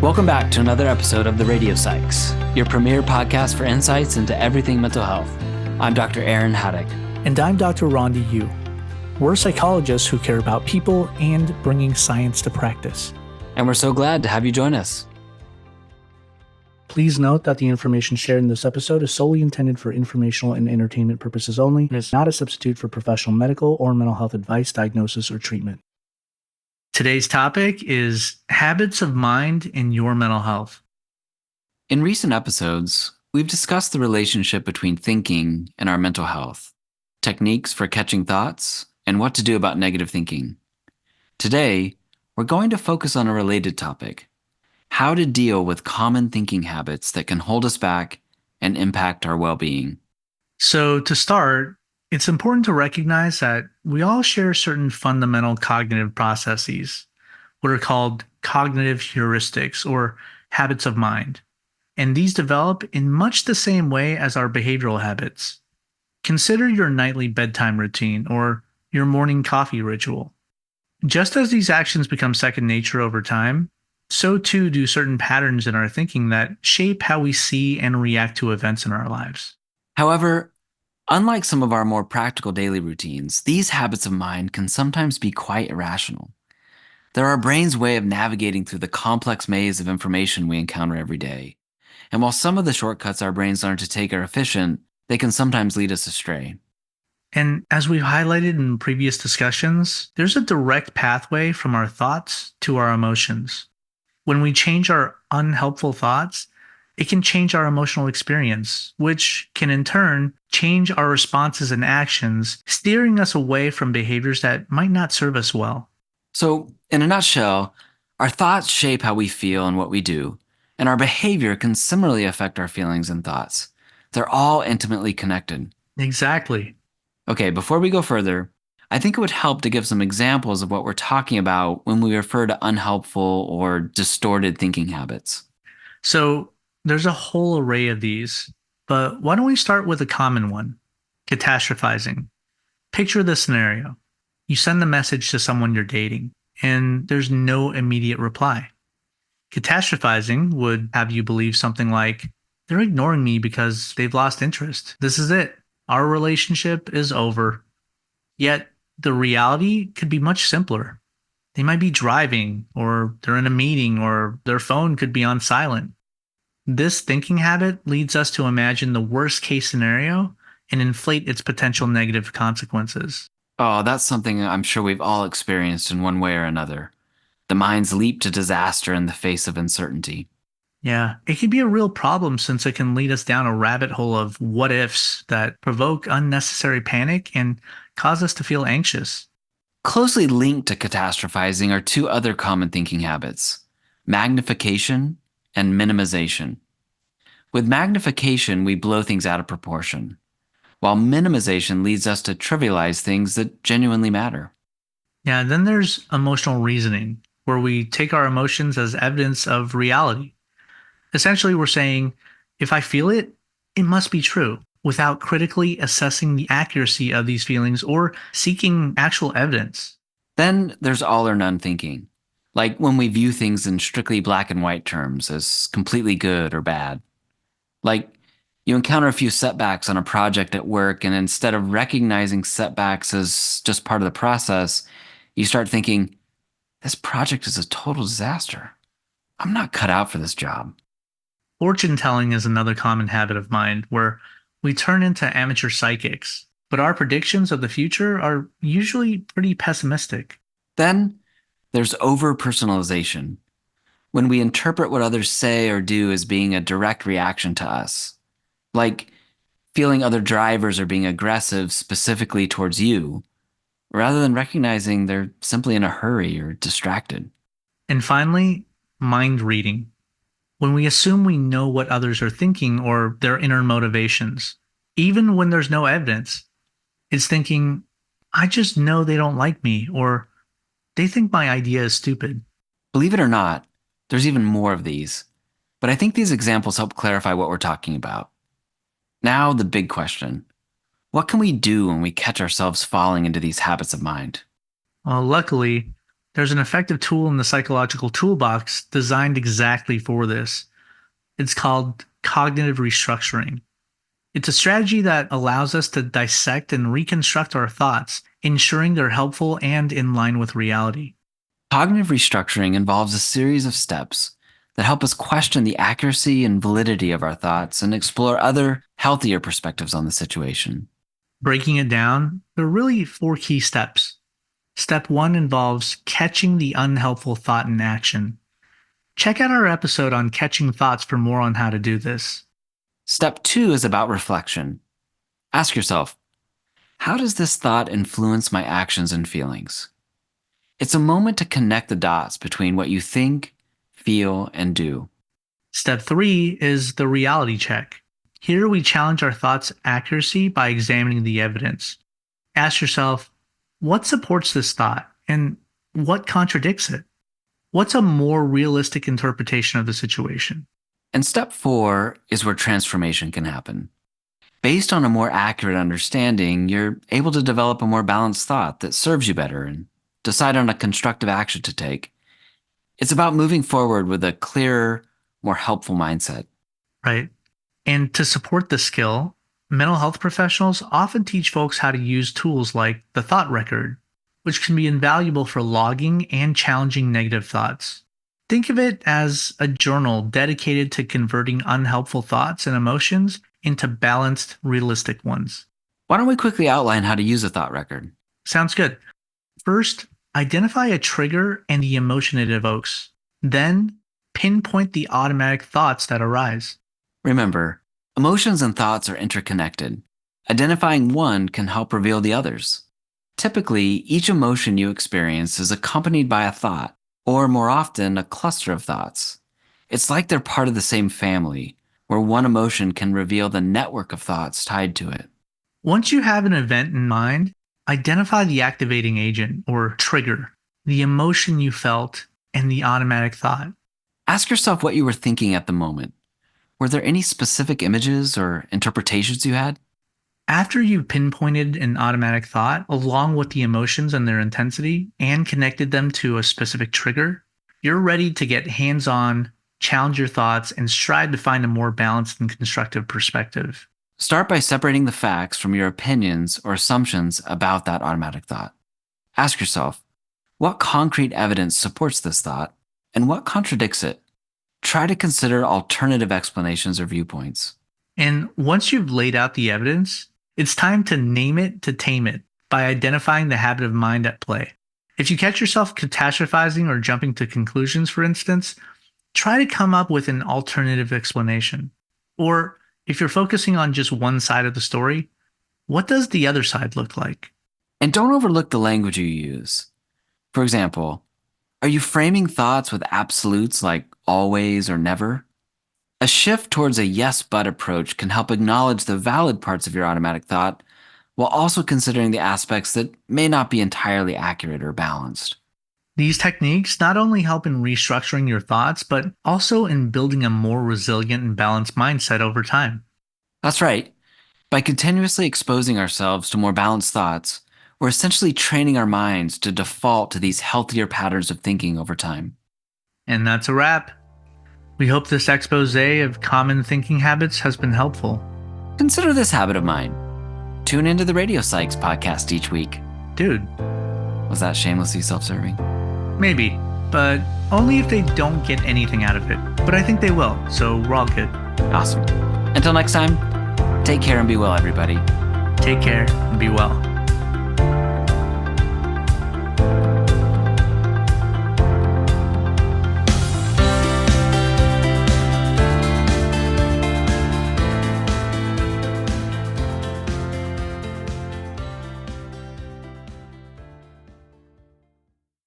Welcome back to another episode of The Radio Psychs, your premier podcast for insights into everything mental health. I'm Dr. Aaron Haddock. And I'm Dr. Rhonda Yu. We're psychologists who care about people and bringing science to practice. And we're so glad to have you join us. Please note that the information shared in this episode is solely intended for informational and entertainment purposes only and is not a substitute for professional medical or mental health advice, diagnosis, or treatment. Today's topic is habits of mind in your mental health. In recent episodes, we've discussed the relationship between thinking and our mental health, techniques for catching thoughts, and what to do about negative thinking. Today, we're going to focus on a related topic: how to deal with common thinking habits that can hold us back and impact our well-being. So to start, it's important to recognize that we all share certain fundamental cognitive processes, what are called cognitive heuristics or habits of mind. And these develop in much the same way as our behavioral habits. Consider your nightly bedtime routine or your morning coffee ritual. Just as these actions become second nature over time, so too do certain patterns in our thinking that shape how we see and react to events in our lives. However, unlike some of our more practical daily routines, these habits of mind can sometimes be quite irrational. They're our brain's way of navigating through the complex maze of information we encounter every day. And while some of the shortcuts our brains learn to take are efficient, they can sometimes lead us astray. And as we've highlighted in previous discussions, there's a direct pathway from our thoughts to our emotions. When we change our unhelpful thoughts, it can change our emotional experience, which can in turn change our responses and actions, steering us away from behaviors that might not serve us well. So, in a nutshell, our thoughts shape how we feel and what we do, and our behavior can similarly affect our feelings and thoughts. They're all intimately connected. Exactly. Okay, before we go further, I think it would help to give some examples of what we're talking about when we refer to unhelpful or distorted thinking habits. So there's a whole array of these, but why don't we start with a common one? Catastrophizing. Picture this scenario. You send a message to someone you're dating, and there's no immediate reply. Catastrophizing would have you believe something like, they're ignoring me because they've lost interest. This is it. Our relationship is over. Yet, the reality could be much simpler. They might be driving, or they're in a meeting, or their phone could be on silent. This thinking habit leads us to imagine the worst case scenario and inflate its potential negative consequences. Oh, that's something I'm sure we've all experienced in one way or another. The mind's leap to disaster in the face of uncertainty. Yeah, it can be a real problem since it can lead us down a rabbit hole of what ifs that provoke unnecessary panic and cause us to feel anxious. Closely linked to catastrophizing are two other common thinking habits: magnification and minimization. With magnification, we blow things out of proportion, while minimization leads us to trivialize things that genuinely matter. Yeah, and then there's emotional reasoning, where we take our emotions as evidence of reality. Essentially, we're saying, if I feel it, it must be true, without critically assessing the accuracy of these feelings or seeking actual evidence. Then there's all or none thinking, like when we view things in strictly black and white terms as completely good or bad. Like you encounter a few setbacks on a project at work, and instead of recognizing setbacks as just part of the process, you start thinking, this project is a total disaster. I'm not cut out for this job. Fortune telling is another common habit of mind where we turn into amateur psychics, but our predictions of the future are usually pretty pessimistic. Then there's over-personalization, when we interpret what others say or do as being a direct reaction to us, like feeling other drivers are being aggressive specifically towards you, rather than recognizing they're simply in a hurry or distracted. And finally, mind reading. When we assume we know what others are thinking or their inner motivations, even when there's no evidence, it's thinking, I just know they don't like me, or they think my idea is stupid. Believe it or not, there's even more of these, but I think these examples help clarify what we're talking about. Now, the big question: what can we do when we catch ourselves falling into these habits of mind? Well, luckily, There's an effective tool in the psychological toolbox designed exactly for this. It's called cognitive restructuring. It's a strategy that allows us to dissect and reconstruct our thoughts, ensuring they're helpful and in line with reality. Cognitive restructuring involves a series of steps that help us question the accuracy and validity of our thoughts and explore other, healthier perspectives on the situation. Breaking it down, there are really 4 key steps. Step 1 involves catching the unhelpful thought in action. Check out our episode on catching thoughts for more on how to do this. Step 2 is about reflection. Ask yourself, how does this thought influence my actions and feelings? It's a moment to connect the dots between what you think, feel, and do. Step 3 is the reality check. Here we challenge our thoughts' accuracy by examining the evidence. Ask yourself, what supports this thought and what contradicts it? What's a more realistic interpretation of the situation? And step 4 is where transformation can happen. Based on a more accurate understanding, you're able to develop a more balanced thought that serves you better and decide on a constructive action to take. It's about moving forward with a clearer, more helpful mindset. Right. And to support the skill, mental health professionals often teach folks how to use tools like the thought record, which can be invaluable for logging and challenging negative thoughts. Think of it as a journal dedicated to converting unhelpful thoughts and emotions into balanced, realistic ones. Why don't we quickly outline how to use a thought record? Sounds good. First, identify a trigger and the emotion it evokes. Then, pinpoint the automatic thoughts that arise. Remember, emotions and thoughts are interconnected. Identifying one can help reveal the others. Typically, each emotion you experience is accompanied by a thought, or more often, a cluster of thoughts. It's like they're part of the same family, where one emotion can reveal the network of thoughts tied to it. Once you have an event in mind, identify the activating agent or trigger, the emotion you felt, and the automatic thought. Ask yourself what you were thinking at the moment. Were there any specific images or interpretations you had? After you've pinpointed an automatic thought, along with the emotions and their intensity, and connected them to a specific trigger, you're ready to get hands-on, challenge your thoughts, and strive to find a more balanced and constructive perspective. Start by separating the facts from your opinions or assumptions about that automatic thought. Ask yourself, what concrete evidence supports this thought, and what contradicts it? Try to consider alternative explanations or viewpoints. And once you've laid out the evidence, it's time to name it to tame it by identifying the habit of mind at play. If you catch yourself catastrophizing or jumping to conclusions, for instance, try to come up with an alternative explanation. Or if you're focusing on just one side of the story, what does the other side look like? And don't overlook the language you use. For example, are you framing thoughts with absolutes like always or never? A shift towards a yes but approach can help acknowledge the valid parts of your automatic thought while also considering the aspects that may not be entirely accurate or balanced. These techniques not only help in restructuring your thoughts, but also in building a more resilient and balanced mindset over time. That's right. By continuously exposing ourselves to more balanced thoughts, we're essentially training our minds to default to these healthier patterns of thinking over time. And that's a wrap. We hope this expose of common thinking habits has been helpful. Consider this habit of mine. Tune into the Radio Psychs podcast each week. Dude. Was that shamelessly self-serving? Maybe, but only if they don't get anything out of it. But I think they will, so we're all good. Awesome. Until next time, take care and be well, everybody. Take care and be well.